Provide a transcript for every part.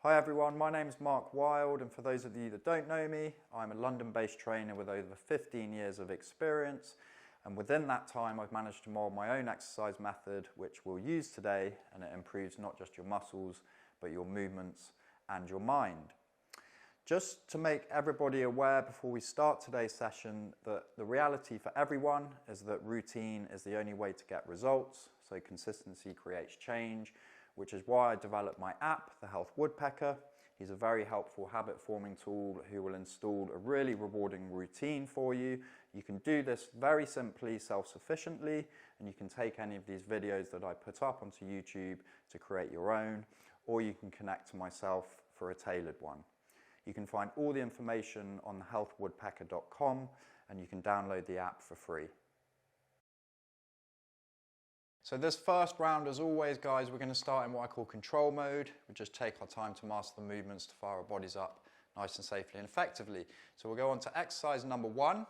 Hi everyone, my name is Mark Wild, and for those of you that don't know me, I'm a London-based trainer with over 15 years of experience, and within that time I've managed to mould my own exercise method which we'll use today, and it improves not just your muscles but your movements and your mind. Just to make everybody aware before we start today's session that the reality for everyone is that routine is the only way to get results, so consistency creates change, which is why I developed my app, the Health Woodpecker. He's a very helpful habit-forming tool who will install a really rewarding routine for you. You can do this very simply, self-sufficiently, and you can take any of these videos that I put up onto YouTube to create your own, or you can connect to myself for a tailored one. You can find all the information on thehealthwoodpecker.com, and you can download the app for free. So this first round, as always, guys, we're going to start in what I call control mode. We just take our time to master the movements to fire our bodies up nice and safely and effectively. So we'll go on to exercise number 1.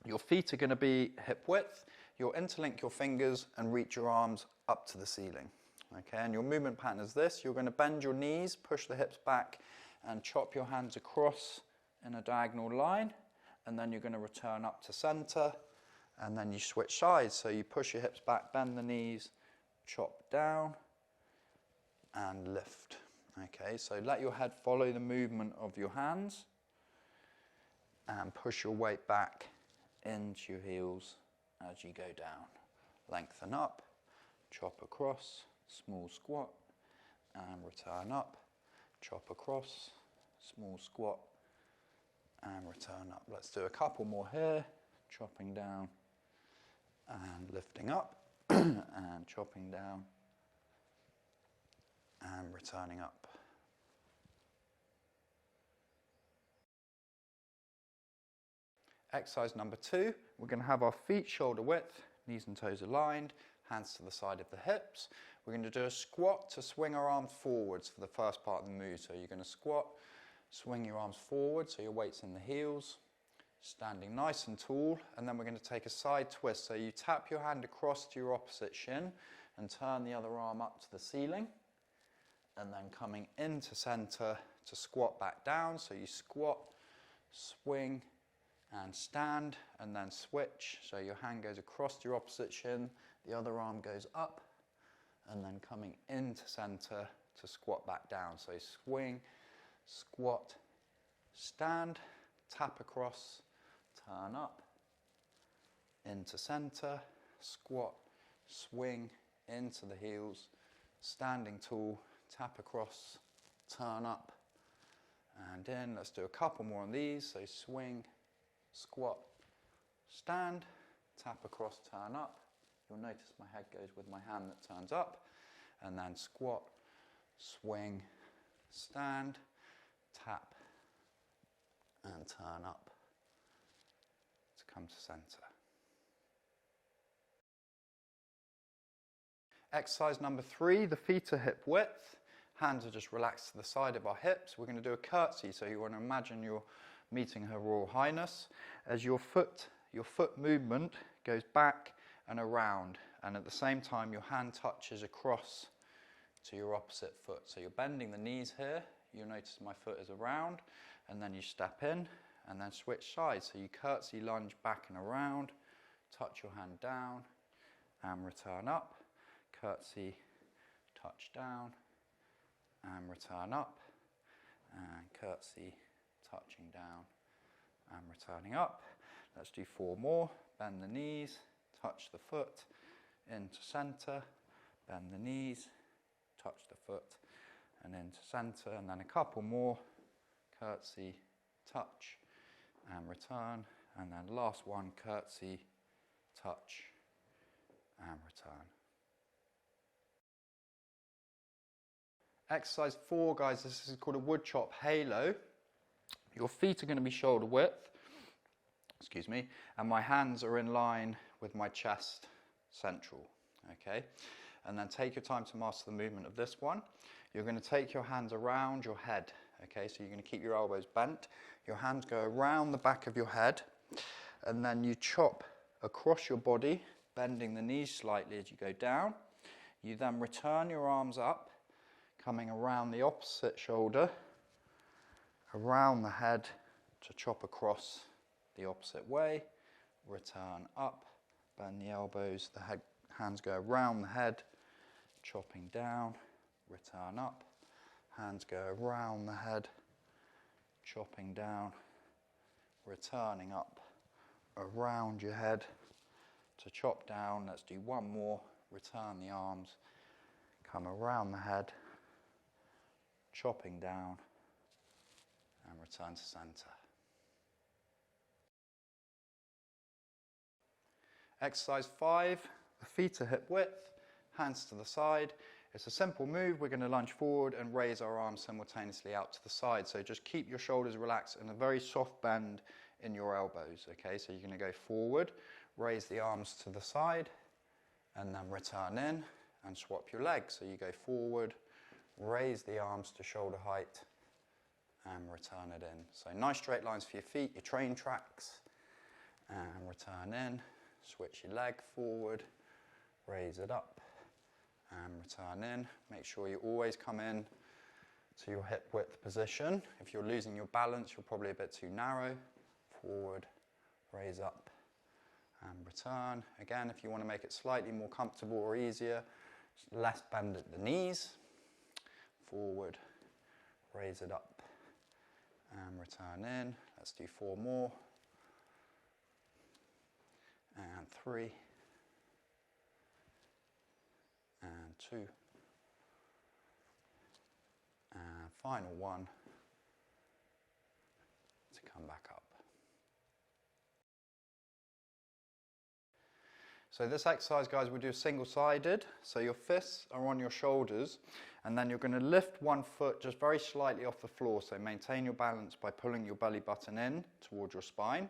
Your feet are going to be hip width. You'll interlink your fingers and reach your arms up to the ceiling. Okay, and your movement pattern is this. You're going to bend your knees, push the hips back, and chop your hands across in a diagonal line. And then you're going to return up to center. And then you switch sides, so you push your hips back, bend the knees, chop down, and lift. Okay, so let your head follow the movement of your hands, and push your weight back into your heels as you go down. Lengthen up, chop across, small squat, and return up, chop across, small squat, and return up. Let's do a couple more here, chopping down, and lifting up, and chopping down, and returning up. Exercise number 2, we're going to have our feet shoulder width, knees and toes aligned, hands to the side of the hips. We're going to do a squat to swing our arms forwards for the first part of the move. So you're going to squat, swing your arms forward so your weight's in the heels, standing nice and tall, and then we're going to take a side twist. So you tap your hand across to your opposite shin and turn the other arm up to the ceiling, and then coming into center to squat back down. So you squat, swing, and stand, and then switch. So your hand goes across to your opposite shin, the other arm goes up, and then coming into center to squat back down. So swing, squat, stand, tap across, turn up, into center, squat, swing, into the heels, standing tall, tap across, turn up, and in. Let's do a couple more on these. So swing, squat, stand, tap across, turn up. You'll notice my head goes with my hand that turns up, and then squat, swing, stand, tap, and turn up to come to center. Exercise number 3, the feet are hip width. Hands are just relaxed to the side of our hips. We're going to do a curtsy, so you want to imagine you're meeting Her Royal Highness as your foot movement goes back and around, and at the same time your hand touches across to your opposite foot. So you're bending the knees here. You'll notice my foot is around, and then you step in and then switch sides. So you curtsy, lunge back and around, touch your hand down and return up, curtsy, touch down and return up, and curtsy, touching down and returning up. Let's do 4 more. Bend the knees, touch the foot, into center, bend the knees, touch the foot, and into center, and then a couple more. Curtsy, touch, and return, and then last one, curtsy, touch, and return. Exercise 4, guys, this is called a wood chop halo. Your feet are going to be shoulder width, excuse me, and my hands are in line with my chest central, okay? And then take your time to master the movement of this one. You're going to take your hands around your head, okay? So you're going to keep your elbows bent. Your hands go around the back of your head, and then you chop across your body, bending the knees slightly as you go down. You then return your arms up, coming around the opposite shoulder, around the head to chop across the opposite way, return up, bend the elbows, the hands go around the head, chopping down, return up, hands go around the head, chopping down, returning up, around your head to chop down. Let's do one more, return the arms, come around the head, chopping down, and return to center. Exercise 5, the feet are hip width, hands to the side. It's a simple move. We're going to lunge forward and raise our arms simultaneously out to the side. So just keep your shoulders relaxed and a very soft bend in your elbows. Okay, so you're going to go forward, raise the arms to the side, and then return in and swap your legs. So you go forward, raise the arms to shoulder height, and return it in. So nice straight lines for your feet, your train tracks, and return in. Switch your leg forward, raise it up, and return in. Make sure you always come in to your hip width position. If you're losing your balance, you're probably a bit too narrow. Forward, raise up, and return. Again, if you want to make it slightly more comfortable or easier, less bend at the knees. Forward, raise it up, and return in. Let's do 4 more. And 3, and 2, and final 1 to come back up. So this exercise, guys, we'll do single-sided. So your fists are on your shoulders, and then you're going to lift one foot just very slightly off the floor. So maintain your balance by pulling your belly button in towards your spine.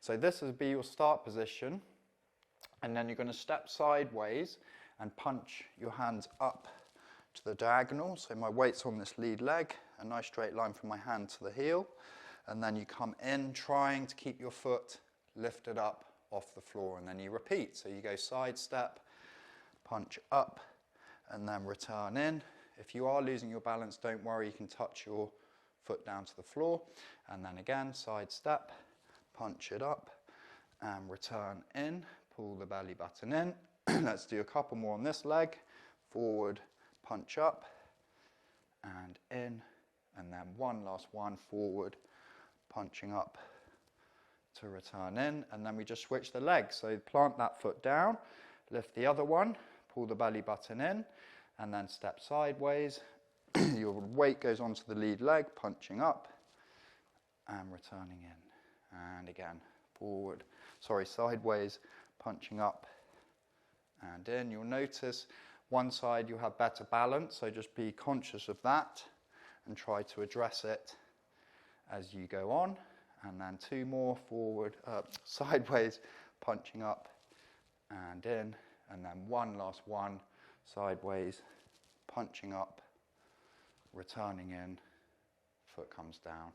So this will be your start position, and then you're going to step sideways and punch your hands up to the diagonal. So my weight's on this lead leg, a nice straight line from my hand to the heel, and then you come in trying to keep your foot lifted up off the floor, and then you repeat. So you go side step, punch up, and then return in. If you are losing your balance, don't worry, you can touch your foot down to the floor, and then again, side step, punch it up, and return in. Pull the belly button in. Let's do a couple more on this leg. Forward, punch up, and in, and then one last one, forward, punching up to return in, and then we just switch the legs. So plant that foot down, lift the other one, pull the belly button in, and then step sideways. Your weight goes onto the lead leg, punching up, and returning in. And again, sideways, punching up and in. You'll notice one side you'll have better balance, so just be conscious of that and try to address it as you go on. And then 2 more, forward, sideways, punching up and in, and then one last one, sideways, punching up, returning in, foot comes down.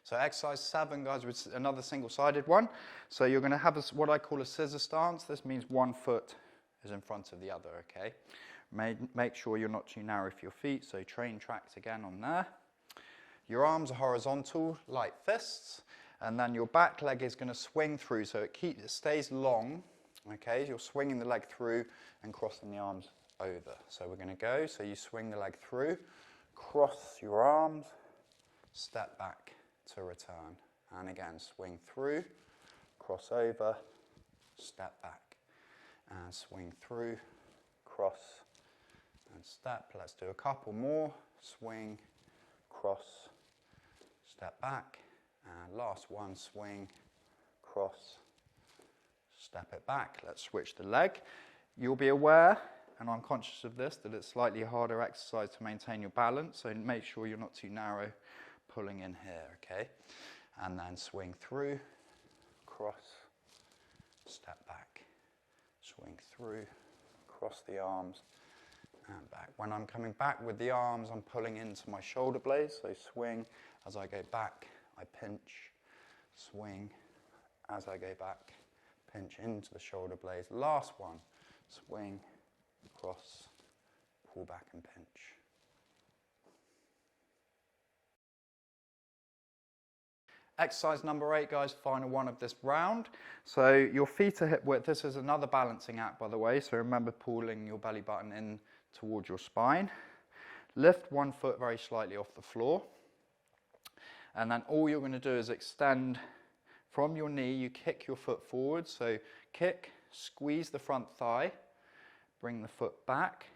So exercise 7, guys, was another single-sided one. So you're going to have what I call a scissor stance. This means one foot is in front of the other, okay? Make sure you're not too narrow for your feet, so train tracks again on there. Your arms are horizontal, like fists, and then your back leg is going to swing through, so it stays long, okay? You're swinging the leg through and crossing the arms over. So we're going to go, so you swing the leg through, cross your arms, step back to return, and again swing through, cross over, step back, and swing through, cross, and step. Let's do a couple more. Swing, cross, step back, and last one, swing, cross, step it back. Let's switch the leg. You'll be aware, and I'm conscious of this, that it's slightly harder exercise to maintain your balance, so make sure you're not too narrow pulling in here, okay? And then swing through, cross, step back, swing through, cross the arms, and back. When I'm coming back with the arms, I'm pulling into my shoulder blades, so swing. As I go back, I pinch, swing. As I go back, pinch into the shoulder blades. Last one, swing, cross, pull back and pinch. Exercise number 8, guys, final one of this round. So your feet are hip width. This is another balancing act, by the way, so remember pulling your belly button in towards your spine. Lift one foot very slightly off the floor, and then all you're going to do is extend from your knee. You kick your foot forward, so kick, squeeze the front thigh, bring the foot back,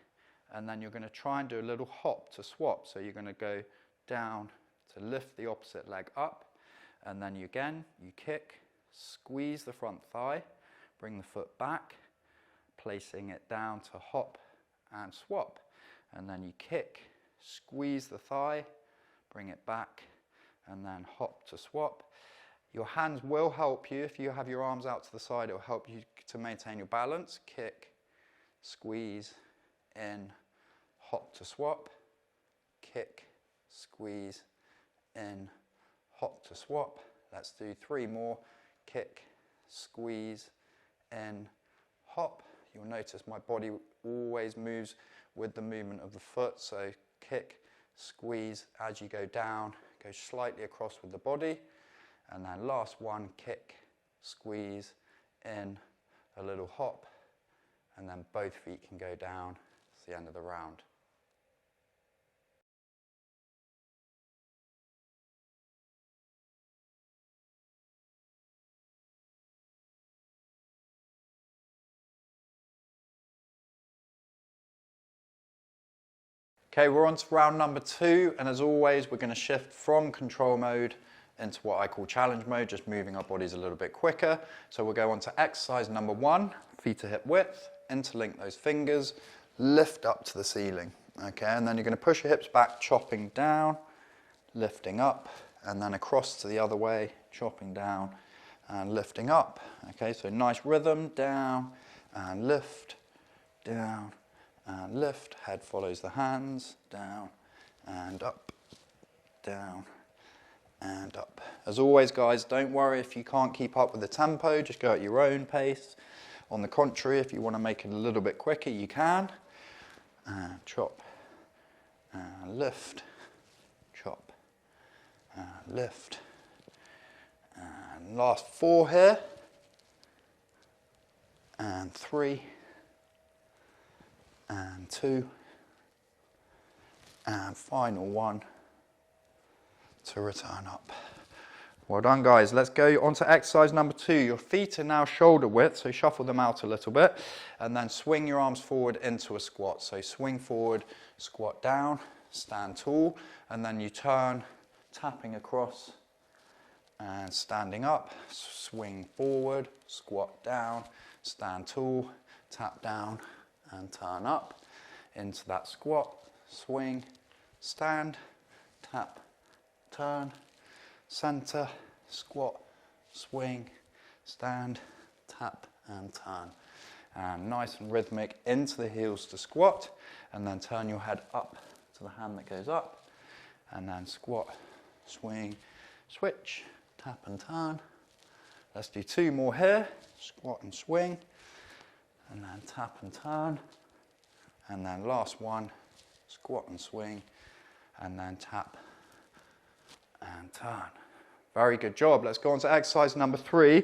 and then you're going to try and do a little hop to swap. So you're going to go down to lift the opposite leg up, and then you kick, squeeze the front thigh, bring the foot back, placing it down to hop and swap. And then you kick, squeeze the thigh, bring it back, and then hop to swap. Your hands will help you. If you have your arms out to the side, it will help you to maintain your balance. Kick, squeeze, in, hop to swap. Kick, squeeze, in, hop to swap. Let's do 3 more. Kick, squeeze, in, hop. You'll notice my body always moves with the movement of the foot. So kick, squeeze as you go down, go slightly across with the body. And then last one, kick, squeeze, in, a little hop. And then both feet can go down. It's the end of the round. Okay, we're on to round number 2, and as always, we're going to shift from control mode into what I call challenge mode, just moving our bodies a little bit quicker. So we'll go on to exercise number 1, feet to hip width, interlink those fingers, lift up to the ceiling. Okay, and then you're going to push your hips back, chopping down, lifting up, and then across to the other way, chopping down and lifting up. Okay, so nice rhythm, down and lift, down and lift, head follows the hands, down and up, down and up. As always, guys, don't worry if you can't keep up with the tempo, just go at your own pace. On the contrary, if you want to make it a little bit quicker, you can. And chop, and lift, chop, and lift. And last 4 here, and 3, and 2, and final 1 to return up. Well done, guys. Let's go on to exercise number 2. Your feet are now shoulder width, so shuffle them out a little bit, and then swing your arms forward into a squat. So swing forward, squat down, stand tall, and then you turn, tapping across and standing up. Swing forward, squat down, stand tall, tap down, and turn up into that squat, swing, stand, tap, turn, center, squat, swing, stand, tap, and turn. And nice and rhythmic into the heels to squat, and then turn your head up to the hand that goes up, and then squat, swing, switch, tap and turn. Let's do 2 more here, squat and swing, and then tap and turn, and then last one, squat and swing, and then tap and turn. Very good job. Let's go on to exercise number 3.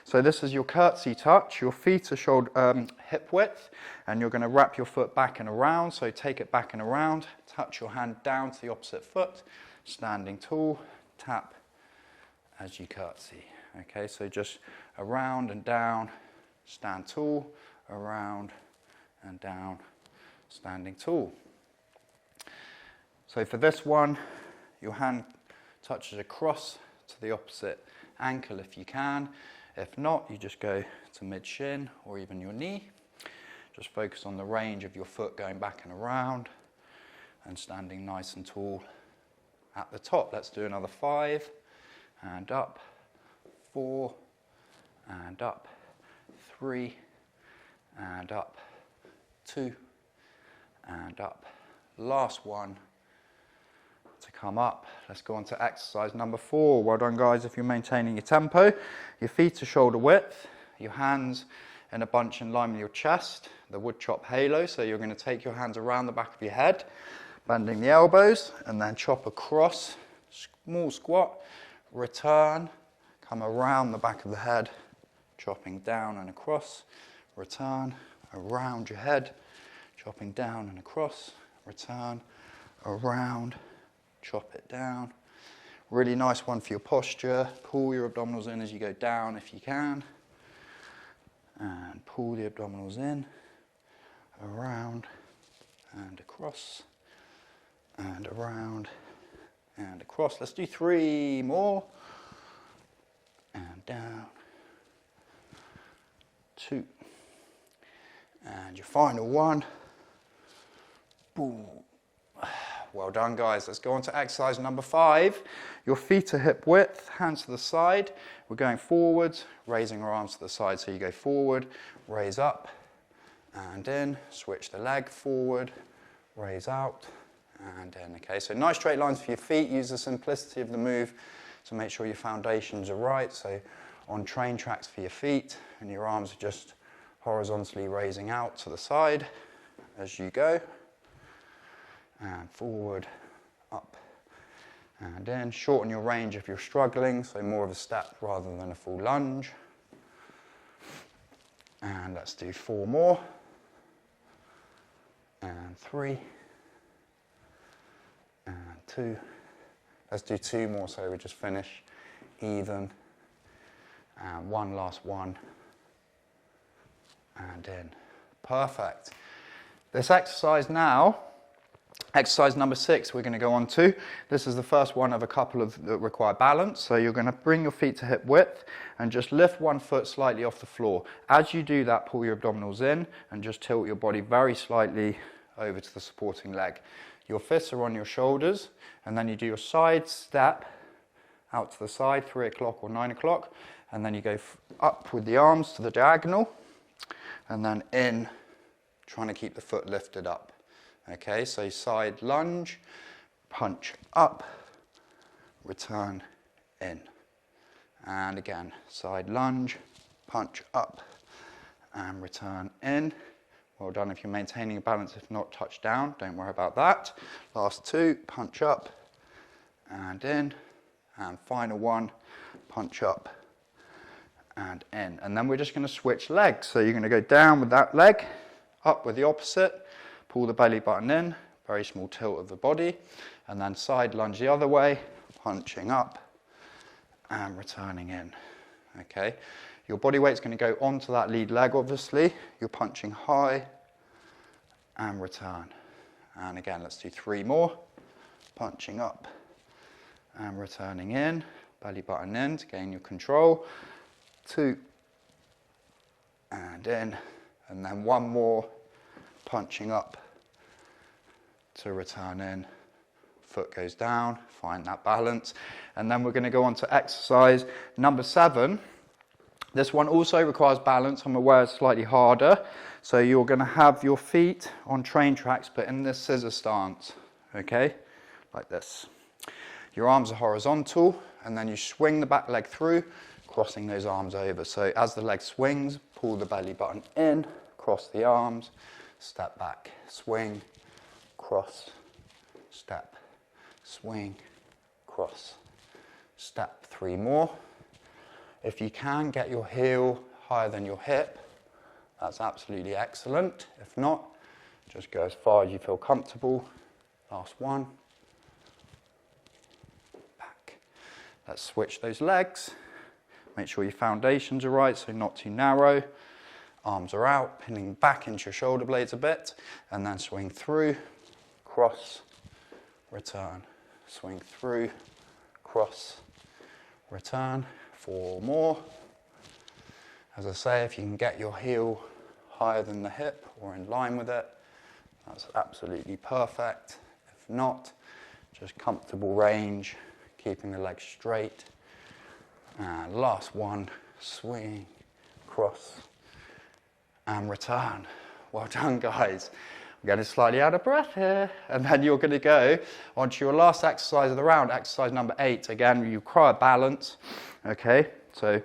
So this is your curtsy touch. Your feet are shoulder, hip width, and you're going to wrap your foot back and around. So take it back and around, touch your hand down to the opposite foot, standing tall, tap as you curtsy. Okay, so just around and down, stand tall, around and down, standing tall. So for this one, your hand touches across to the opposite ankle if you can. If not, you just go to mid-shin or even your knee. Just focus on the range of your foot going back and around and standing nice and tall at the top. Let's do another 5, and up, 4, and up, 3, and up, 2, and up. Last one to come up. Let's go on to exercise number 4. Well done, guys, if you're maintaining your tempo. Your feet are shoulder width, your hands in a bunch in line with your chest, the wood chop halo. So you're going to take your hands around the back of your head, bending the elbows, and then chop across, small squat, return, come around the back of the head, chopping down and across, return, around your head, chopping down and across, return, around, chop it down. Really nice one for your posture. Pull your abdominals in as you go down if you can. And pull the abdominals in, around and across, and around and across. Let's do 3 more. And down. 2. And your final one. Boom. Well done, guys. Let's go on to exercise number 5. Your feet are hip width, hands to the side. We're going forwards, raising our arms to the side. So you go forward, raise up, and in. Switch the leg forward, raise out, and in. Okay, so nice straight lines for your feet. Use the simplicity of the move to make sure your foundations are right. So on train tracks for your feet, and your arms are just horizontally raising out to the side as you go. And forward, up, and in. Shorten your range if you're struggling, so more of a step rather than a full lunge. And let's do 4 more. And 3. And 2. Let's do 2 more so we just finish even. And one last one. And in. Perfect. This exercise now, exercise number 6 we're going to go on to. This is the first one of a couple of that require balance. So you're going to bring your feet to hip width and just lift one foot slightly off the floor. As you do that, pull your abdominals in and just tilt your body very slightly over to the supporting leg. Your fists are on your shoulders, and then you do your side step out to the side, 3 o'clock or 9 o'clock, and then you go up with the arms to the diagonal, and then in, trying to keep the foot lifted up. Okay, so side lunge, punch up, return in. And again, side lunge, punch up, and return in. Well done if you're maintaining a balance. If not, touch down. Don't worry about that. Last 2, punch up, and in. And final one, punch up, and in. And then we're just going to switch legs. So you're going to go down with that leg, up with the opposite. Pull the belly button in, very small tilt of the body, and then side lunge the other way, punching up and returning in. Okay, your body weight's going to go onto that lead leg, obviously. You're punching high and return. And again, let's do 3 more. Punching up and returning in, belly button in to gain your control. 2 and in, and then 1 more, punching up to return in, foot goes down, find that balance. And then we're going to go on to exercise number 7. This one also requires balance. I'm aware it's slightly harder. So you're going to have your feet on train tracks, but in this scissor stance, okay, like this. Your arms are horizontal, and then you swing the back leg through, crossing those arms over. So as the leg swings, pull the belly button in, cross the arms, step back, swing, cross, step, swing, cross, step. 3 more. If you can get your heel higher than your hip, that's absolutely excellent. If not, just go as far as you feel comfortable. Last one. Back. Let's switch those legs. Make sure your foundations are right, so not too narrow. Arms are out, pinning back into your shoulder blades a bit, and then swing through, cross, return. Swing through, cross, return. 4 more. As I say, if you can get your heel higher than the hip or in line with it, that's absolutely perfect. If not, just comfortable range, keeping the legs straight. And last one, swing, cross, and return. Well done, guys. I'm getting slightly out of breath here. And then you're going to go on to your last exercise of the round, exercise number 8. Again, you require balance. Okay, so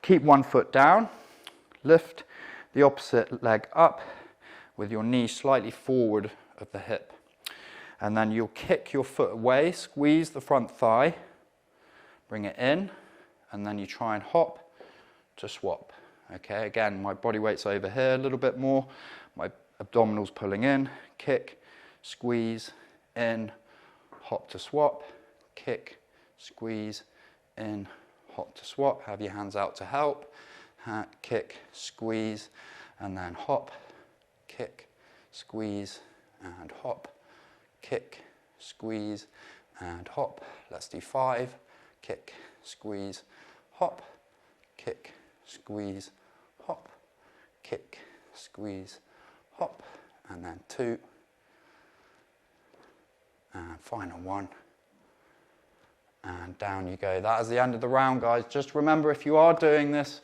keep one foot down, Lift the opposite leg up with your knee slightly forward of the hip. And then you'll kick your foot away, squeeze the front thigh, bring it in, and then you try and hop to swap. Okay, again, my body weight's over here a little bit more. My abdominals pulling in, kick, squeeze, in, hop to swap, kick, squeeze, in, hop to swap. Have your hands out to help. Kick, squeeze, and then hop, kick, squeeze, and hop, kick, squeeze, and hop. Let's do 5. Kick, squeeze, hop, kick, squeeze, hop, kick, squeeze, hop, and then 2, and final 1, and down you go. That is the end of the round, guys. Just remember, if you are doing this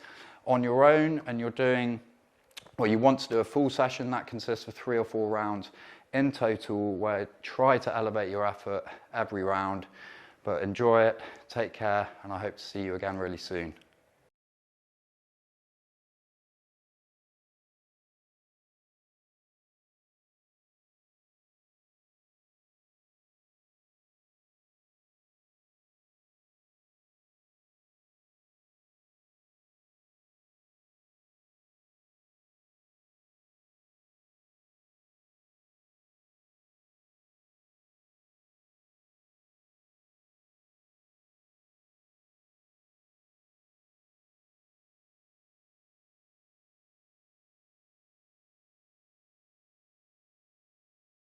on your own and you're doing, or you want to do a full session, that consists of 3 or 4 rounds in total, where try to elevate your effort every round. But enjoy it, take care, and I hope to see you again really soon.